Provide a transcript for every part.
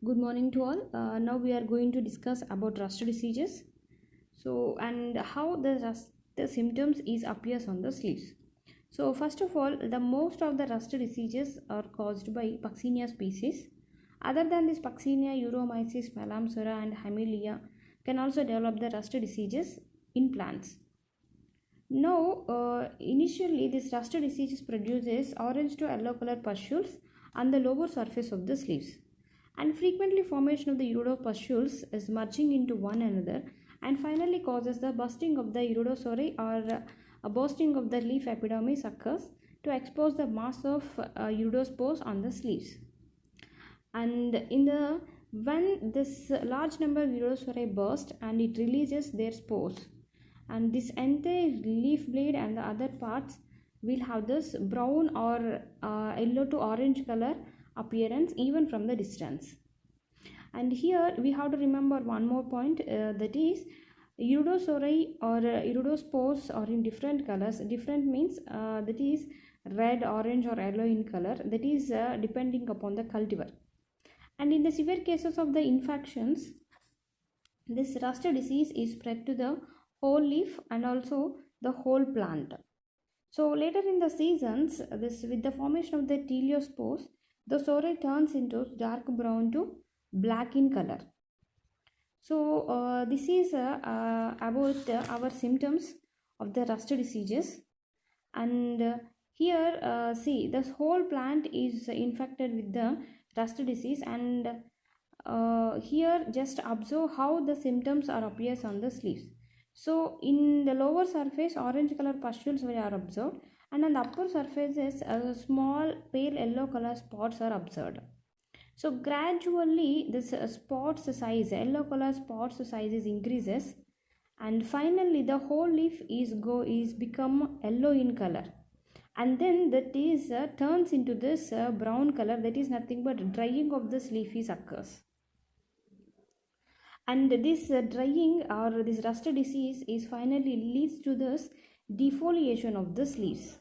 Good morning to all. Now we are going to discuss about rust diseases. And how the symptoms is appears on the sleeves. So first of all, the most of the rust diseases are caused by Puccinia species. Other than this, Puccinia, Euromyces, Malamsura, and Hymelia can also develop the rust diseases in plants. Now, initially, this rust disease produces orange to yellow color pustules on the lower surface of the sleeves, and frequently formation of the iridopustules is merging into one another and finally causes the bursting of the iridosauri or a bursting of the leaf epidermis occurs to expose the mass of iridospores on the sleeves. And in the when this large number of iridosauri burst and it releases their spores, and this entire leaf blade and the other parts will have this brown or yellow to orange color appearance even from the distance. And here we have to remember one more point, that is iridosauri or iridospores are in different colors. Different means that is red, orange or yellow in color, that is depending upon the cultivar. And in the severe cases of the infections, this rust disease is spread to the whole leaf and also the whole plant. So later in the seasons, this with the formation of the teleospores, the sore turns into dark brown to black in color. So this is about our symptoms of the rust diseases. And here see, this whole plant is infected with the rust disease, and here just observe how the symptoms are appears on the sleeves. So in the lower surface, orange color pustules are observed, and on the upper surfaces small pale yellow color spots are observed. So gradually this spots size, yellow color spots sizes increases, and finally the whole leaf is become yellow in color, and then that is turns into this brown color, that is nothing but drying of this leaf is occurs. And this drying or this rust disease is finally leads to this defoliation of the leaves.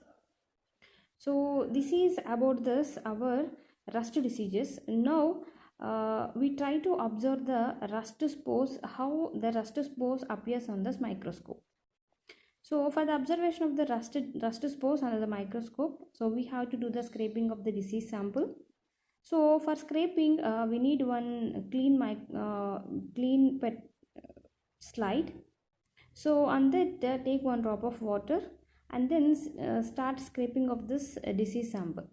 So this is about this our rust diseases. Now we try to observe the rust spores, how the rust spores appears on this microscope. So for the observation of the rust spores under the microscope, so we have to do the scraping of the disease sample. So for scraping, we need one clean pet slide. So on that, take one drop of water and then start scraping of this disease sample.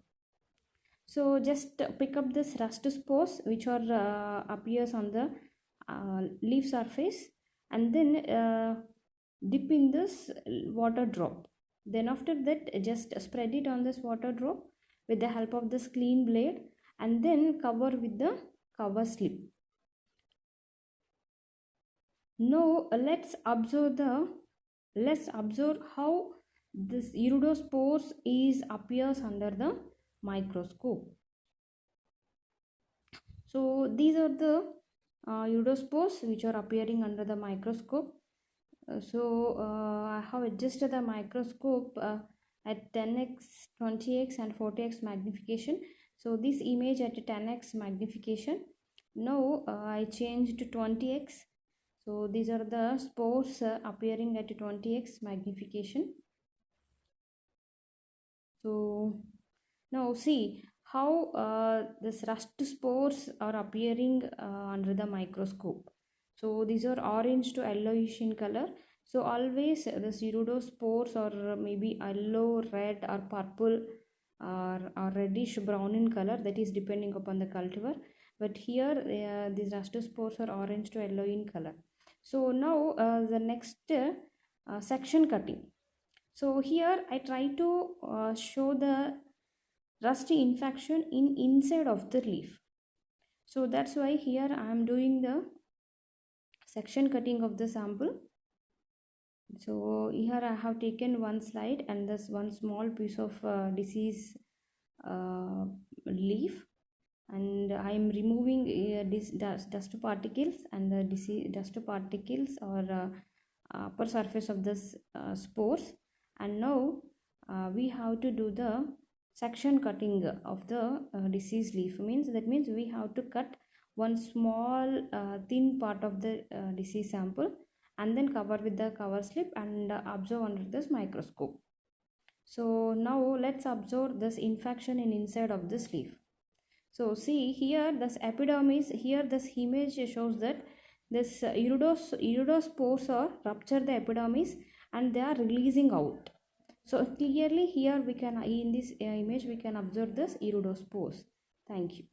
So just pick up this rust spores which are appears on the leaf surface, and then dip in this water drop. Then after that, just spread it on this water drop with the help of this clean blade, and then cover with the cover slip. Now let's observe how this iridospores is appears under the microscope. So these are the iridospores which are appearing under the microscope. I have adjusted the microscope at 10x, 20x and 40x magnification. So this image at 10x magnification. Now I changed to 20x. So these are the spores appearing at 20x magnification. So now see how this rust spores are appearing under the microscope. So these are orange to yellowish in color. So always the iridospores or maybe yellow, red or purple or reddish brown in color, that is depending upon the cultivar. But here these rust spores are orange to yellow in color. So now the next section cutting. So here I try to show the rusty infection in inside of the leaf. So that's why here I am doing the section cutting of the sample. So here I have taken one slide and this one small piece of disease leaf, and I am removing this dust particles, and the disease dust particles or upper surface of this spores. And now we have to do the section cutting of the disease leaf. That means we have to cut one small thin part of the disease sample and then cover with the cover slip and observe under this microscope. So now let's observe this infection in inside of this leaf. So see here this epidermis, here this image shows that this iridospores are rupture the epidermis and they are releasing out. So clearly here we can, in this image we can observe this iridospores. Thank you.